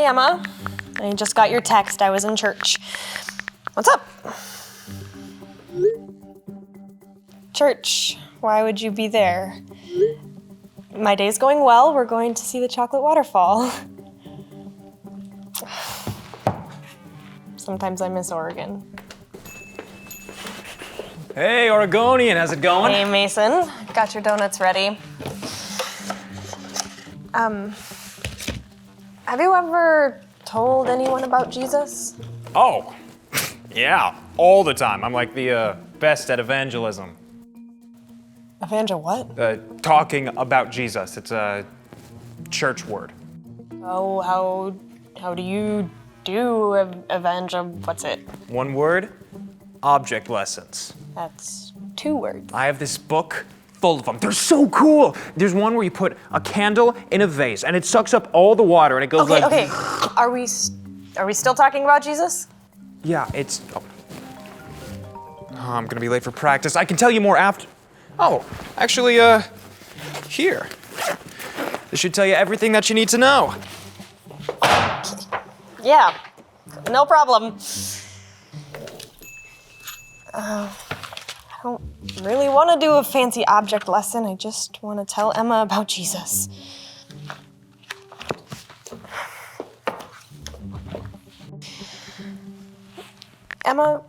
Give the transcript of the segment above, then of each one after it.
Hey, Emma. I just got your text. I was in church. What's up? Church. Why would you be there? My day's going well. We're going to see the chocolate waterfall. Sometimes I miss Oregon. Hey, Oregonian, how's it going? Hey, Mason. Got your donuts ready. Have you ever told anyone about Jesus? Oh, yeah, all the time. I'm like the best at evangelism. Evangel what? Talking about Jesus. It's a church word. Oh, how do you do evangel? What's it? One word, object lessons. That's 2 words. I have this book full of them. They're so cool. There's one where you put a candle in a vase and it sucks up all the water and it goes like... Okay. Are we still talking about Jesus? Yeah, it's... Oh, I'm gonna be late for practice. I can tell you more after... Oh, actually, here. This should tell you everything that you need to know. Yeah, no problem. I don't really want to do a fancy object lesson. I just want to tell Emma about Jesus. Emma,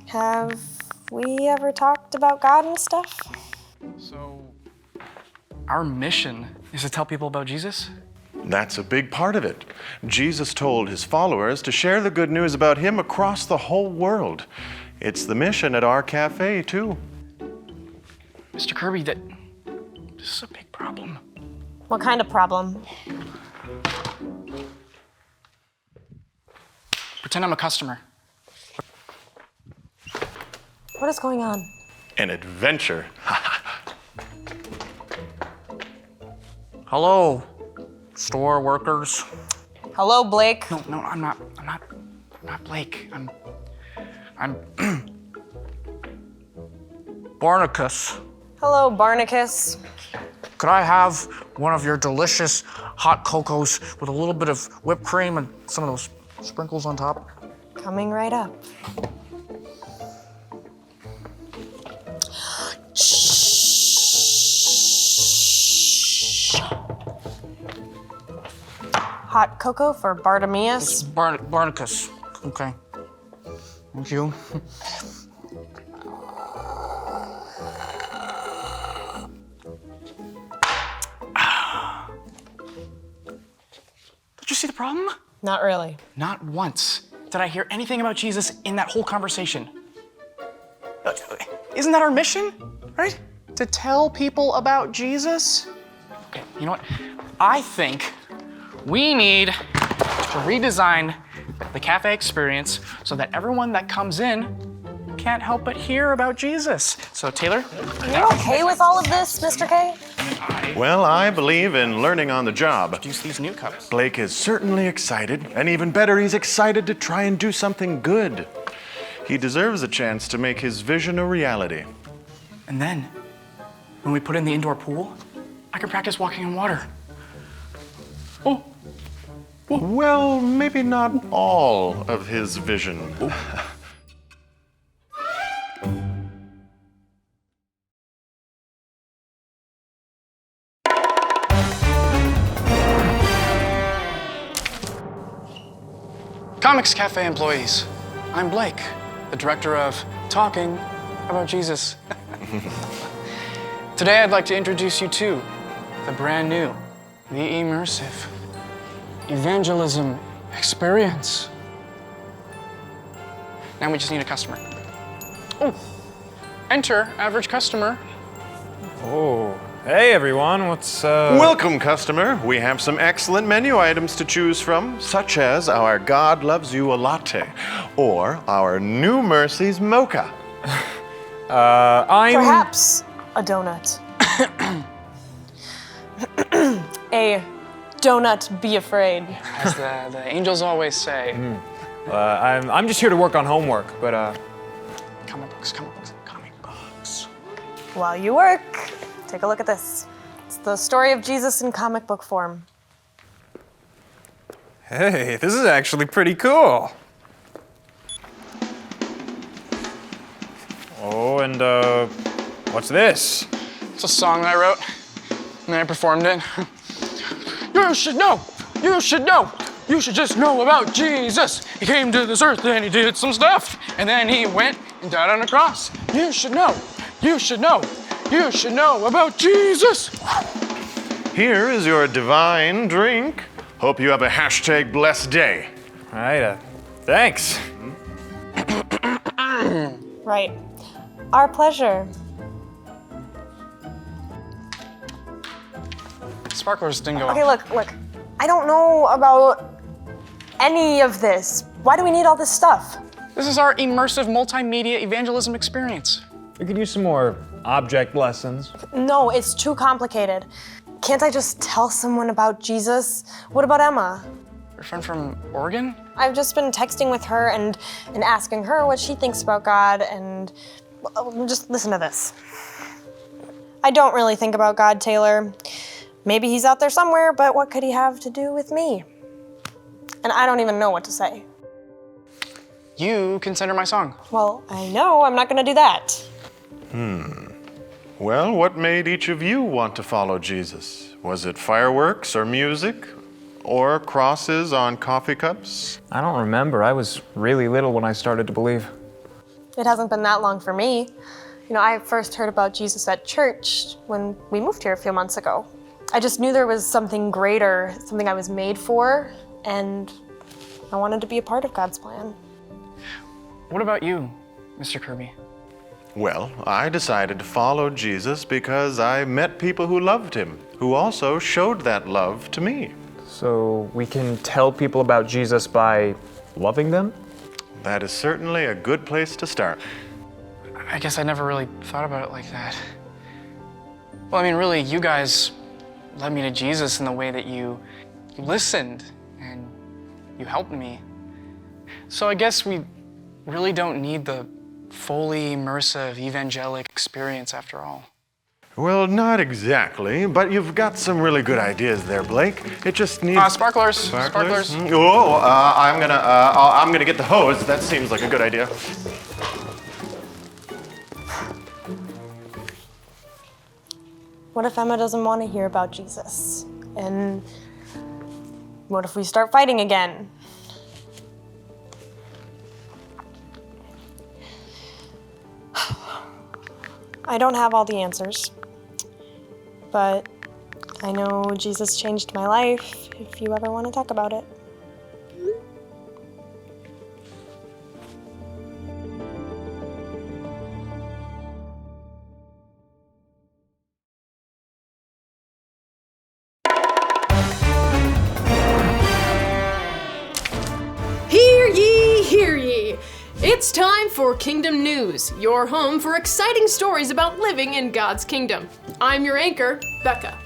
have we ever talked about God and stuff? So, our mission is to tell people about Jesus? That's a big part of it. Jesus told his followers to share the good news about him across the whole world. It's the mission at our cafe, too. Mr. Kirby, this is a big problem. What kind of problem? Pretend I'm a customer. What is going on? An adventure. Hello, store workers. Hello, Blake. No, I'm not Blake. I'm Barnacus. Hello, Barnacus. Could I have one of your delicious hot cocos with a little bit of whipped cream and some of those sprinkles on top? Coming right up. Hot cocoa for Bartimaeus. Barnacus. Okay. Thank you. Did you see the problem? Not really. Not once did I hear anything about Jesus in that whole conversation. Isn't that our mission, right? To tell people about Jesus? Okay, you know what? I think we need to redesign the cafe experience so that everyone that comes in can't help but hear about Jesus. So Taylor? Are you okay with all of this, Mr. K? Well, I believe in learning on the job. Use these new cups. Blake is certainly excited, and even better, he's excited to try and do something good. He deserves a chance to make his vision a reality. And then, when we put in the indoor pool, I can practice walking in water. Oh. Well, maybe not all of his vision. Comics Cafe employees, I'm Blake, the director of Talking About Jesus. Today I'd like to introduce you to the brand new, the immersive evangelism experience. Now we just need a customer. Oh, enter average customer. Oh, hey everyone, what's Welcome, customer. We have some excellent menu items to choose from, such as our God Loves You a Latte or our New Mercies Mocha. I'm... Perhaps a donut. A donut be afraid. As the angels always say. I'm just here to work on homework, but Comic books. While you work, take a look at this. It's the story of Jesus in comic book form. Hey, this is actually pretty cool. Oh, and what's this? It's a song that I wrote, and then I performed it. You should know, you should know, you should just know about Jesus. He came to this earth and he did some stuff, and then he went and died on a cross. You should know, you should know, you should know about Jesus. Here is your divine drink. Hope you have a hashtag blessed day. All right, thanks. Right. Our pleasure. Sparklers didn't go Okay, off. look. I don't know about any of this. Why do we need all this stuff? This is our immersive multimedia evangelism experience. We could use some more object lessons. No, it's too complicated. Can't I just tell someone about Jesus? What about Emma? Your friend from Oregon? I've just been texting with her and asking her what she thinks about God, and just listen to this. I don't really think about God, Taylor. Maybe he's out there somewhere, but what could he have to do with me? And I don't even know what to say. You can send her my song. Well, I know I'm not gonna do that. Well, what made each of you want to follow Jesus? Was it fireworks or music? Or crosses on coffee cups? I don't remember. I was really little when I started to believe. It hasn't been that long for me. You know, I first heard about Jesus at church when we moved here a few months ago. I just knew there was something greater, something I was made for, and I wanted to be a part of God's plan. What about you, Mr. Kirby? Well, I decided to follow Jesus because I met people who loved him, who also showed that love to me. So we can tell people about Jesus by loving them? That is certainly a good place to start. I guess I never really thought about it like that. Well, I mean, really, you guys led me to Jesus in the way that you listened and you helped me. So I guess we really don't need the fully immersive evangelic experience after all. Well, not exactly, but you've got some really good ideas there, Blake. It just needs... Sparklers. Sparklers? Oh, I'm gonna get the hose. That seems like a good idea. What if Emma doesn't want to hear about Jesus? And what if we start fighting again? I don't have all the answers, but I know Jesus changed my life if you ever want to talk about it. Hear ye, hear ye! It's time for Kingdom News, your home for exciting stories about living in God's kingdom. I'm your anchor, Becca.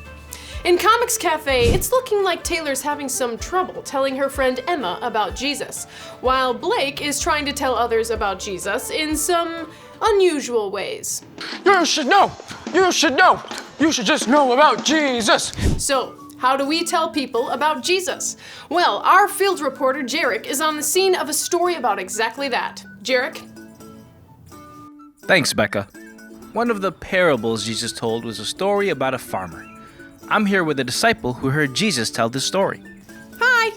In Comics Café, it's looking like Taylor's having some trouble telling her friend Emma about Jesus, while Blake is trying to tell others about Jesus in some unusual ways. You should know, you should know, you should just know about Jesus. So, how do we tell people about Jesus? Well, our field reporter, Jarek, is on the scene of a story about exactly that. Jarek? Thanks, Becca. One of the parables Jesus told was a story about a farmer. I'm here with a disciple who heard Jesus tell this story. Hi!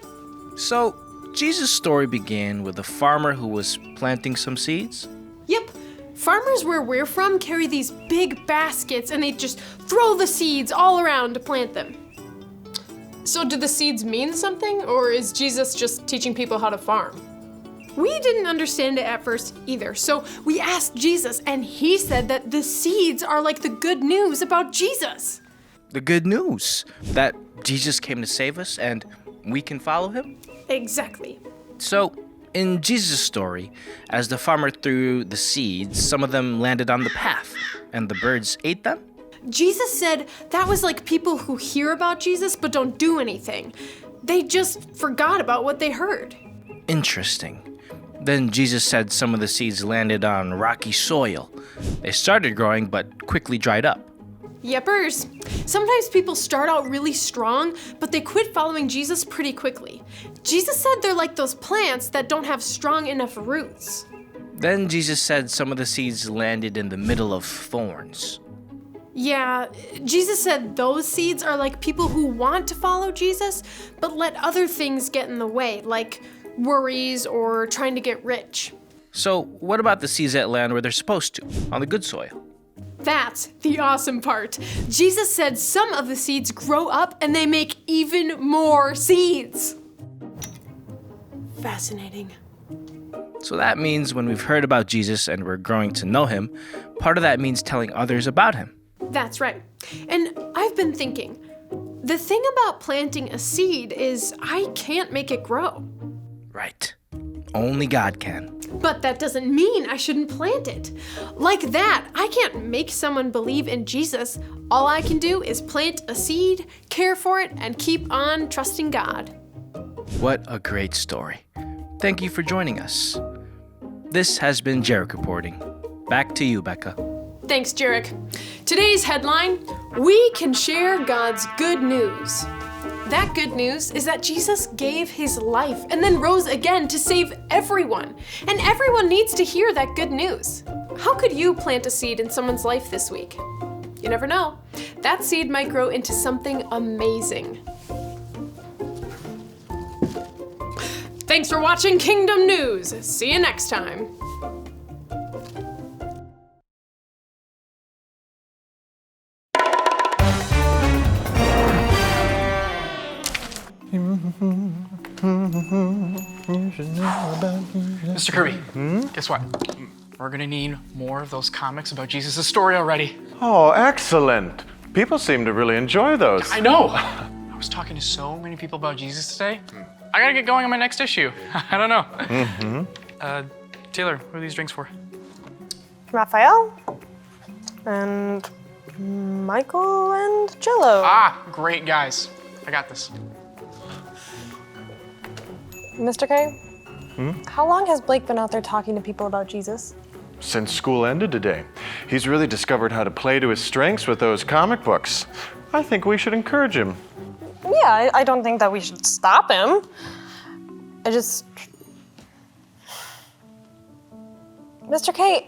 So, Jesus' story began with a farmer who was planting some seeds. Yep. Farmers where we're from carry these big baskets and they just throw the seeds all around to plant them. So do the seeds mean something, or is Jesus just teaching people how to farm? We didn't understand it at first either, so we asked Jesus, and he said that the seeds are like the good news about Jesus. The good news that Jesus came to save us and we can follow him? Exactly. So, in Jesus' story, as the farmer threw the seeds, some of them landed on the path, and the birds ate them? Jesus said that was like people who hear about Jesus but don't do anything. They just forgot about what they heard. Interesting. Then Jesus said some of the seeds landed on rocky soil. They started growing but quickly dried up. Yepers. Sometimes people start out really strong, but they quit following Jesus pretty quickly. Jesus said they're like those plants that don't have strong enough roots. Then Jesus said some of the seeds landed in the middle of thorns. Yeah, Jesus said those seeds are like people who want to follow Jesus, but let other things get in the way, like worries or trying to get rich. So, what about the seeds that land where they're supposed to, on the good soil? That's the awesome part. Jesus said some of the seeds grow up and they make even more seeds. Fascinating. So that means when we've heard about Jesus and we're growing to know him, part of that means telling others about him. That's right. And I've been thinking, the thing about planting a seed is I can't make it grow. Right. Only God can. But that doesn't mean I shouldn't plant it. Like that, I can't make someone believe in Jesus. All I can do is plant a seed, care for it, and keep on trusting God. What a great story. Thank you for joining us. This has been Jarek reporting. Back to you, Becca. Thanks, Jarek. Today's headline, we can share God's good news. That good news is that Jesus gave his life and then rose again to save everyone. And everyone needs to hear that good news. How could you plant a seed in someone's life this week? You never know. That seed might grow into something amazing. Thanks for watching Kingdom News. See you next time. Mr. Kirby, guess what? We're gonna need more of those comics about Jesus' story already. Oh, excellent. People seem to really enjoy those. I know. I was talking to so many people about Jesus today. I gotta get going on my next issue. I don't know. Taylor, what are these drinks for? Raphael and Michael and Jello. Ah, great guys. I got this. Mr. K, how long has Blake been out there talking to people about Jesus? Since school ended today, he's really discovered how to play to his strengths with those comic books. I think we should encourage him. Yeah, I don't think that we should stop him. Mr. K,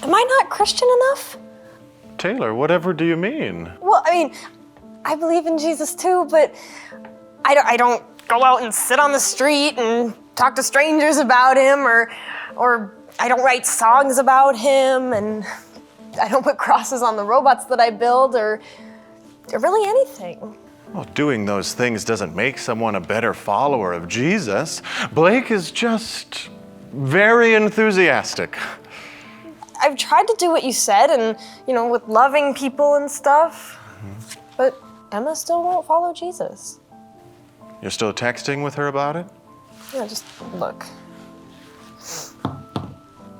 am I not Christian enough? Taylor, whatever do you mean? Well, I mean, I believe in Jesus too, but I don't go out and sit on the street and talk to strangers about him, or I don't write songs about him, and I don't put crosses on the robots that I build, or really anything. Well, doing those things doesn't make someone a better follower of Jesus. Blake is just very enthusiastic. I've tried to do what you said, and with loving people and stuff, but Emma still won't follow Jesus. You're still texting with her about it? Yeah, just look.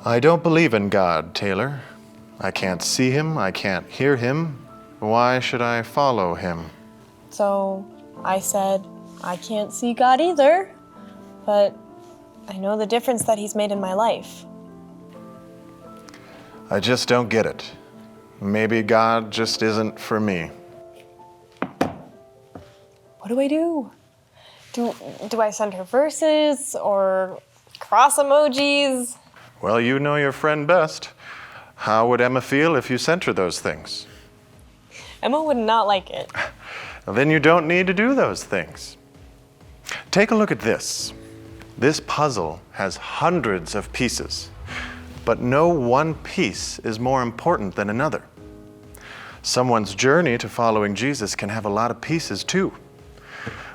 I don't believe in God, Taylor. I can't see him, I can't hear him. Why should I follow him? So I said, I can't see God either, but I know the difference that he's made in my life. I just don't get it. Maybe God just isn't for me. What do I do? Do I send her verses or cross emojis? Well, you know your friend best. How would Emma feel if you sent her those things? Emma would not like it. Then you don't need to do those things. Take a look at this. This puzzle has hundreds of pieces, but no one piece is more important than another. Someone's journey to following Jesus can have a lot of pieces too.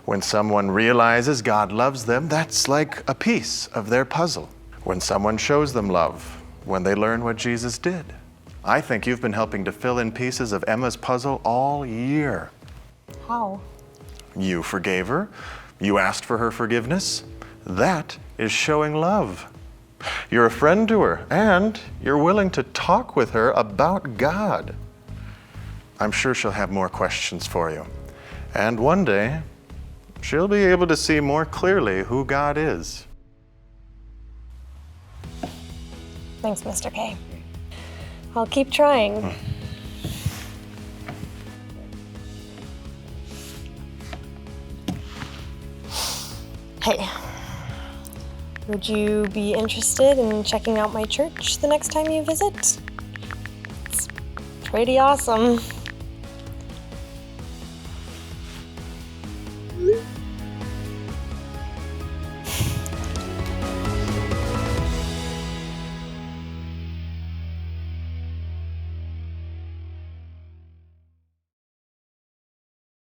When someone realizes God loves them, that's like a piece of their puzzle. When someone shows them love, when they learn what Jesus did. I think you've been helping to fill in pieces of Emma's puzzle all year. How? You forgave her. You asked for her forgiveness. That is showing love. You're a friend to her, and you're willing to talk with her about God. I'm sure she'll have more questions for you. And one day, she'll be able to see more clearly who God is. Thanks, Mr. K. I'll keep trying. Hey, would you be interested in checking out my church the next time you visit? It's pretty awesome.